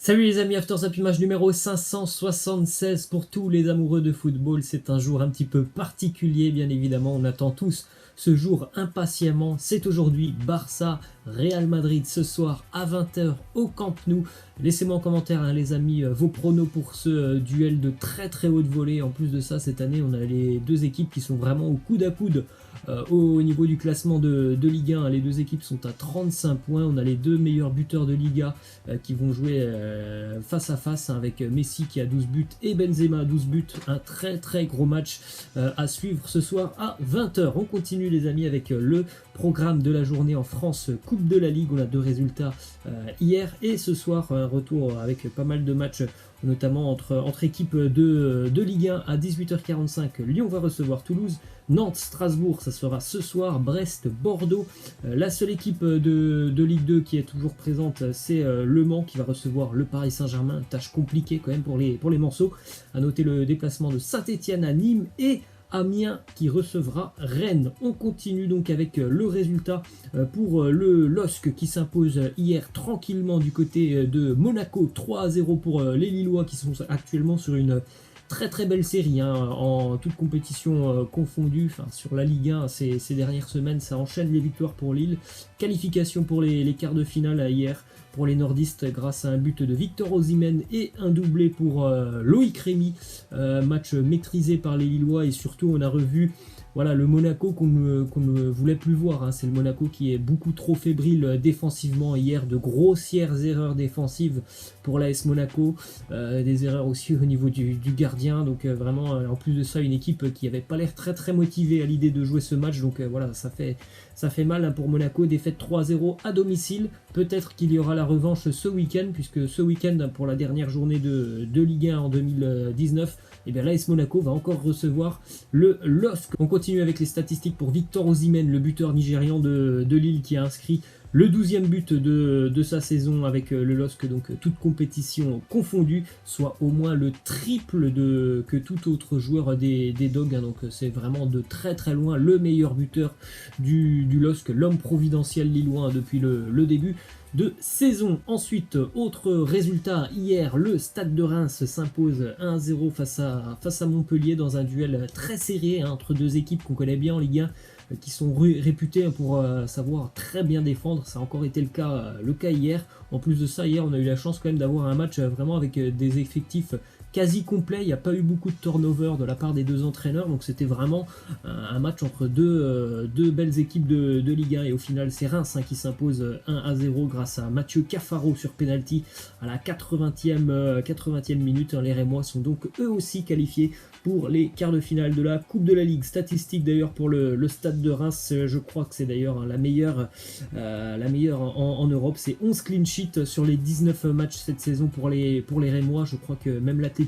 Salut les amis, After Zap Image numéro 576 pour tous les amoureux de football. C'est un jour un petit peu particulier, bien évidemment. On attend tous ce jour impatiemment. C'est aujourd'hui Barça Real Madrid ce soir à 20h au Camp Nou. Laissez-moi en commentaire les amis vos pronos pour ce duel de très très haute volée. En plus de ça, cette année on a les deux équipes qui sont vraiment au coude à coude au niveau du classement de Ligue 1. Les deux équipes sont à 35 points. On a les deux meilleurs buteurs de Liga qui vont jouer face à face avec Messi qui a 12 buts et Benzema à 12 buts. Un très très gros match à suivre ce soir à 20h. On continue les amis avec le programme de la journée en France, Coupe de la Ligue. On a deux résultats hier et ce soir, un retour avec pas mal de matchs, notamment entre équipes de Ligue 1 à 18h45. Lyon va recevoir Toulouse. Nantes, Strasbourg, ça sera ce soir. Brest, Bordeaux. La seule équipe de Ligue 2 qui est toujours présente, c'est Le Mans qui va recevoir le Paris Saint-Germain. Tâche compliquée quand même pour les Manceaux. À noter le déplacement de Saint-Etienne à Nîmes et Amiens qui recevra Rennes. On continue donc avec le résultat pour le LOSC qui s'impose hier tranquillement du côté de Monaco. 3-0 pour les Lillois qui sont actuellement sur une très très belle série en toute compétition confondue. Enfin, sur la Ligue 1 ces dernières semaines, ça enchaîne les victoires pour Lille. Qualification pour les quarts de finale hier pour les nordistes grâce à un but de Victor Osimhen et un doublé pour Loïc Rémy. Match maîtrisé par les Lillois et surtout on a revu le Monaco qu'on ne voulait plus voir. C'est le Monaco qui est beaucoup trop fébrile défensivement hier, de grossières erreurs défensives pour l'AS Monaco, des erreurs aussi au niveau du gardien, donc vraiment en plus de ça une équipe qui n'avait pas l'air très très motivée à l'idée de jouer ce match, donc ça fait mal pour Monaco. Défaite 3-0 à domicile. Peut-être qu'il y aura la revanche ce week-end, puisque ce week-end pour la dernière journée de Ligue 1 en 2019, l'AS Monaco va encore recevoir le LOSC. On continue avec les statistiques pour Victor Osimhen, le buteur nigérian de Lille qui a inscrit le 12e but de sa saison avec le LOSC, donc toute compétition confondue, soit au moins le triple que tout autre joueur des Dogs. Donc c'est vraiment de très très loin le meilleur buteur du LOSC, l'homme providentiel lillois depuis le début de saison. Ensuite, autre résultat hier, le Stade de Reims s'impose 1-0 face à Montpellier dans un duel très serré entre deux équipes qu'on connaît bien en Ligue 1, qui sont réputées pour savoir très bien défendre. Ça a encore été le cas hier. En plus de ça, hier on a eu la chance quand même d'avoir un match vraiment avec des effectifs quasi complet. Il n'y a pas eu beaucoup de turnover de la part des deux entraîneurs, donc c'était vraiment un match entre deux belles équipes de Ligue 1, et au final c'est Reims qui s'impose 1-0 grâce à Mathieu Cafaro sur penalty à la 80e minute. Les Rémois sont donc eux aussi qualifiés pour les quarts de finale de la Coupe de la Ligue. Statistique d'ailleurs pour le Stade de Reims, je crois que c'est d'ailleurs la meilleure en Europe. C'est 11 clean sheets sur les 19 matchs cette saison pour les Rémois. Je crois que même l'Atlético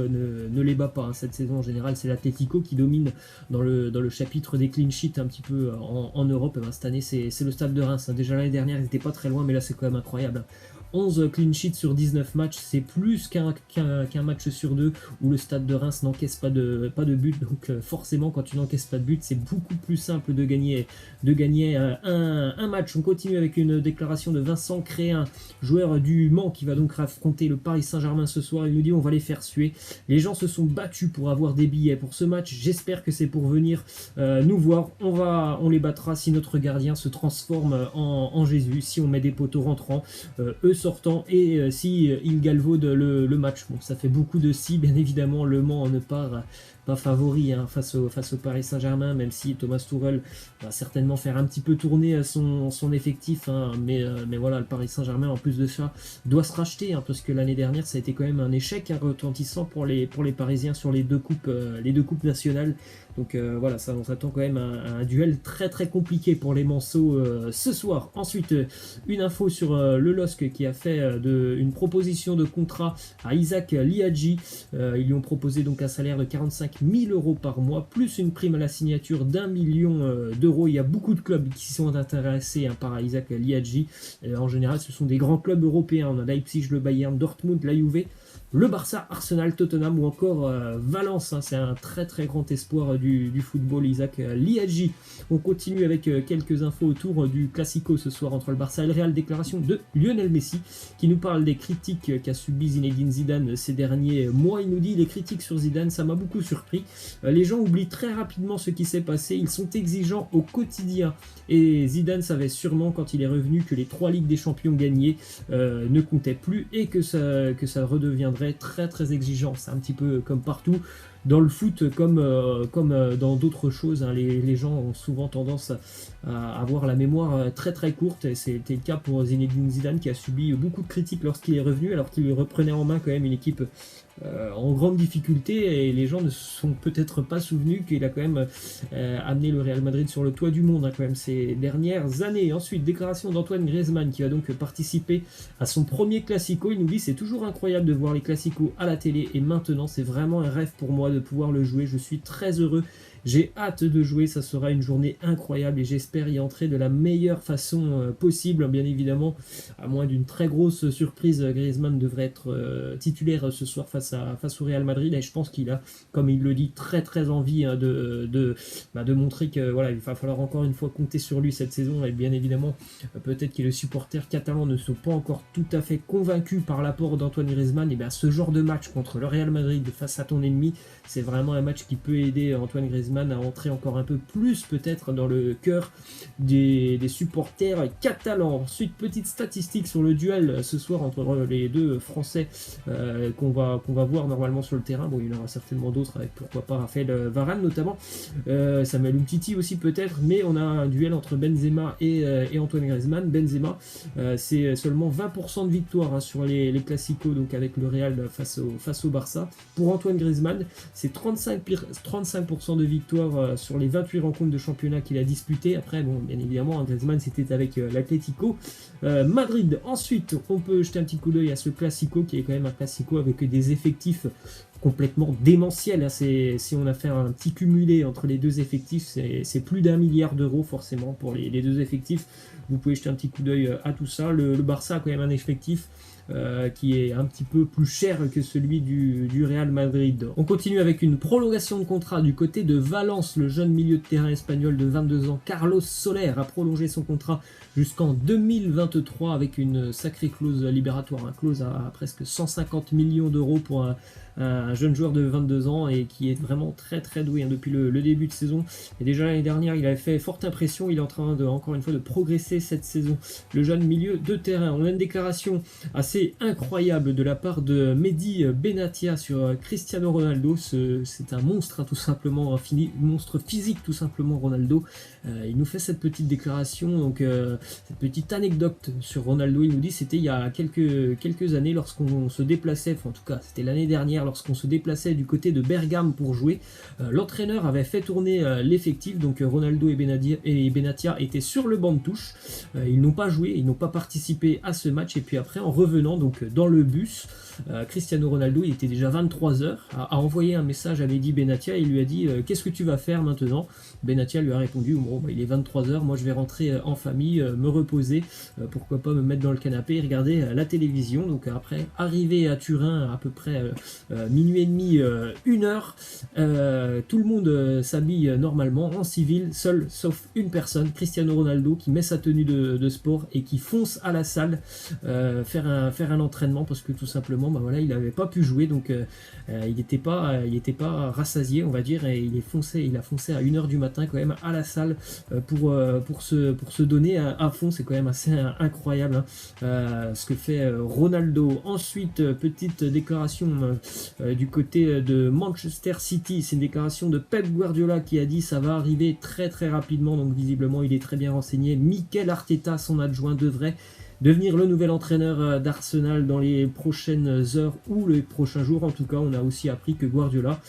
ne les bat pas cette saison. En général, c'est l'Atlético qui domine dans le chapitre des clean sheets un petit peu en Europe. Cette année, c'est le Stade de Reims. Déjà l'année dernière, ils n'étaient pas très loin, mais là, c'est quand même incroyable. 11 clean sheets sur 19 matchs, c'est plus qu'un match sur deux où le Stade de Reims n'encaisse pas de but. Donc forcément, quand tu n'encaisses pas de but, c'est beaucoup plus simple de gagner un match. On continue avec une déclaration de Vincent Créin, joueur du Mans, qui va donc affronter le Paris Saint-Germain ce soir. Il nous dit: on va les faire suer. Les gens se sont battus pour avoir des billets pour ce match. J'espère que c'est pour venir nous voir. On les battra si notre gardien se transforme en Jésus, si on met des poteaux rentrants, eux sortant, et si il galvaude le match. Bon, ça fait beaucoup de si, bien évidemment. Le Mans ne part pas favori face au Paris Saint-Germain, même si Thomas Tuchel va certainement faire un petit peu tourner son effectif, mais voilà, le Paris Saint-Germain en plus de ça doit se racheter, parce que l'année dernière ça a été quand même un échec retentissant pour les Parisiens sur les deux coupes nationales. Donc voilà, ça on s'attend quand même à un duel très très compliqué pour les Manceaux ce soir. Ensuite, une info sur le LOSC qui a fait une proposition de contrat à Isaac Liadji. Ils lui ont proposé donc un salaire de 45 000 € par mois, plus une prime à la signature d'1 million d'euros. Il y a beaucoup de clubs qui sont intéressés par Isaac Liadji. En général, ce sont des grands clubs européens. On a Leipzig, le Bayern, Dortmund, la Juve. le Barça, Arsenal, Tottenham ou encore Valence. Hein, c'est un très très grand espoir du football, Isaac Liadji. On continue avec quelques infos autour du Classico ce soir entre le Barça et le Real. Déclaration de Lionel Messi qui nous parle des critiques qu'a subi Zinedine Zidane ces derniers mois. Il nous dit: les critiques sur Zidane, ça m'a beaucoup surpris. Les gens oublient très rapidement ce qui s'est passé. Ils sont exigeants au quotidien. Et Zidane savait sûrement quand il est revenu que les 3 Ligues des Champions gagnées ne comptaient plus et que ça redeviendrait très très exigeant. C'est un petit peu comme partout dans le foot, comme dans d'autres choses. Hein. Les gens ont souvent tendance à avoir la mémoire très très courte, et c'était le cas pour Zinedine Zidane qui a subi beaucoup de critiques lorsqu'il est revenu, alors qu'il reprenait en main quand même une équipe en grande difficulté, et les gens ne se sont peut-être pas souvenus qu'il a quand même amené le Real Madrid sur le toit du monde, hein, quand même, ces dernières années. Ensuite, déclaration d'Antoine Griezmann qui va donc participer à son premier Classico. Il nous dit: c'est toujours incroyable de voir les Classicos à la télé, et maintenant c'est vraiment un rêve pour moi de pouvoir le jouer. Je suis très heureux. J'ai hâte de jouer, ça sera une journée incroyable et j'espère y entrer de la meilleure façon possible. Bien évidemment, à moins d'une très grosse surprise, Griezmann devrait être titulaire ce soir face au Real Madrid, et je pense qu'il a, comme il le dit, très très envie hein, de montrer que voilà, il va falloir encore une fois compter sur lui cette saison. Et bien évidemment, peut-être que les supporters catalans ne sont pas encore tout à fait convaincus par l'apport d'Antoine Griezmann. Et bien ce genre de match contre le Real Madrid face à ton ennemi, c'est vraiment un match qui peut aider Antoine Griezmann à entrer encore un peu plus peut-être dans le cœur des supporters catalans. Ensuite, petite statistique sur le duel ce soir entre les deux Français qu'on va voir normalement sur le terrain. Bon, il y en aura certainement d'autres, avec pourquoi pas Raphaël Varane notamment, Samuel Umtiti aussi peut-être, mais on a un duel entre Benzema et Antoine Griezmann. Benzema, c'est seulement 20% de victoire hein, sur les Classicos, donc avec le Real face au Barça. Pour Antoine Griezmann, c'est 35% de victoire sur les 28 rencontres de championnat qu'il a disputées. Après, bon, bien évidemment, Griezmann c'était avec l'Atlético Madrid. Ensuite, on peut jeter un petit coup d'œil à ce Classico qui est quand même un Classico avec des effectifs complètement démentiels. Hein. Si on a fait un petit cumulé entre les deux effectifs, c'est plus d'1 milliard d'euros forcément pour les deux effectifs. Vous pouvez jeter un petit coup d'œil à tout ça. Le Barça a quand même un effectif qui est un petit peu plus cher que celui du Real Madrid. On continue avec une prolongation de contrat du côté de Valence. Le jeune milieu de terrain espagnol de 22 ans, Carlos Soler, a prolongé son contrat jusqu'en 2023 avec une sacrée clause libératoire, une clause à presque 150 millions d'euros pour un jeune joueur de 22 ans et qui est vraiment très très doué hein, depuis le début de saison. Et déjà l'année dernière, il avait fait forte impression. Il est en train encore une fois de progresser cette saison. Le jeune milieu de terrain. On a une déclaration assez incroyable de la part de Mehdi Benatia sur Cristiano Ronaldo. C'est un monstre hein, tout simplement, un monstre physique tout simplement, Ronaldo. Il nous fait cette petite déclaration, donc cette petite anecdote sur Ronaldo. Il nous dit c'était il y a quelques années lorsqu'on se déplaçait, enfin en tout cas c'était l'année dernière lorsqu'on se déplaçait du côté de Bergame pour jouer. L'entraîneur avait fait tourner l'effectif, donc Ronaldo et Benatia étaient sur le banc de touche. Ils n'ont pas joué, ils n'ont pas participé à ce match, et puis après en revenant donc dans le bus, Cristiano Ronaldo, il était déjà 23h, a envoyé un message à Mehdi Benatia et il lui a dit qu'est-ce que tu vas faire maintenant? Benatia lui a répondu bon, il est 23h, moi je vais rentrer en famille, me reposer, pourquoi pas me mettre dans le canapé et regarder la télévision. Donc après, arrivé à Turin à peu près minuit et demi, 1h, tout le monde s'habille normalement en civil, seul sauf une personne, Cristiano Ronaldo, qui met sa tenue de sport et qui fonce à la salle faire un entraînement parce que tout simplement voilà, il n'avait pas pu jouer, donc il n'était pas rassasié on va dire, et il a foncé à 1h du matin quand même à la salle pour se donner à fond. C'est quand même assez incroyable hein, ce que fait Ronaldo. Ensuite, petite déclaration du côté de Manchester City. C'est une déclaration de Pep Guardiola qui a dit ça va arriver très très rapidement, donc visiblement il est très bien renseigné. Mikel Arteta, son adjoint, devrait devenir le nouvel entraîneur d'Arsenal dans les prochaines heures ou les prochains jours. En tout cas, on a aussi appris que Guardiola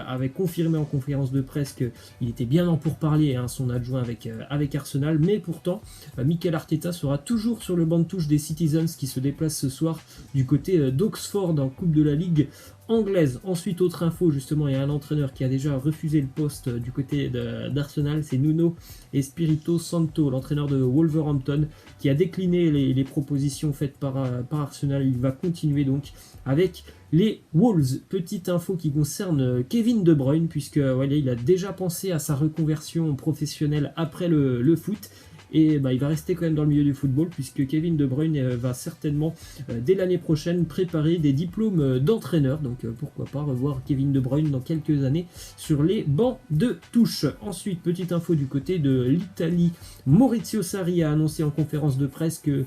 avait confirmé en conférence de presse qu'il était bien en pourparlers, hein, son adjoint avec Arsenal, mais pourtant Mikel Arteta sera toujours sur le banc de touche des Citizens qui se déplacent ce soir du côté d'Oxford en Coupe de la Ligue anglaise. Ensuite, autre info, justement, il y a un entraîneur qui a déjà refusé le poste du côté d'Arsenal, c'est Nuno Espirito Santo, l'entraîneur de Wolverhampton, qui a décliné les propositions faites par Arsenal. Il va continuer donc avec les Wolves. Petite info qui concerne Kevin De Bruyne, puisque voilà, il a déjà pensé à sa reconversion professionnelle après le foot. Et il va rester quand même dans le milieu du football, puisque Kevin De Bruyne va certainement, dès l'année prochaine, préparer des diplômes d'entraîneur. Donc pourquoi pas revoir Kevin De Bruyne dans quelques années sur les bancs de touche. Ensuite, petite info du côté de l'Italie. Maurizio Sarri a annoncé en conférence de presse que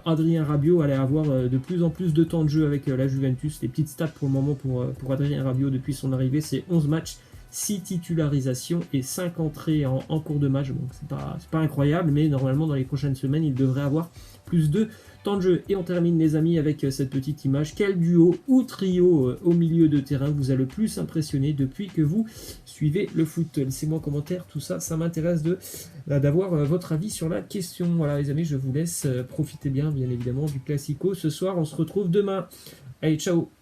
Adrien Rabiot allait avoir de plus en plus de temps de jeu avec la Juventus. Les petites stats pour le moment pour Adrien Rabiot depuis son arrivée, c'est 11 matchs, 6 titularisations et 5 entrées en cours de match. Donc c'est pas incroyable, mais normalement dans les prochaines semaines, il devrait avoir plus de temps de jeu. Et on termine les amis avec cette petite image. Quel duo ou trio au milieu de terrain vous a le plus impressionné depuis que vous suivez le foot? Laissez-moi en commentaire tout ça, ça m'intéresse d'avoir votre avis sur la question. Voilà les amis, je vous laisse profiter bien évidemment du Classico. Ce soir, on se retrouve demain. Allez, ciao!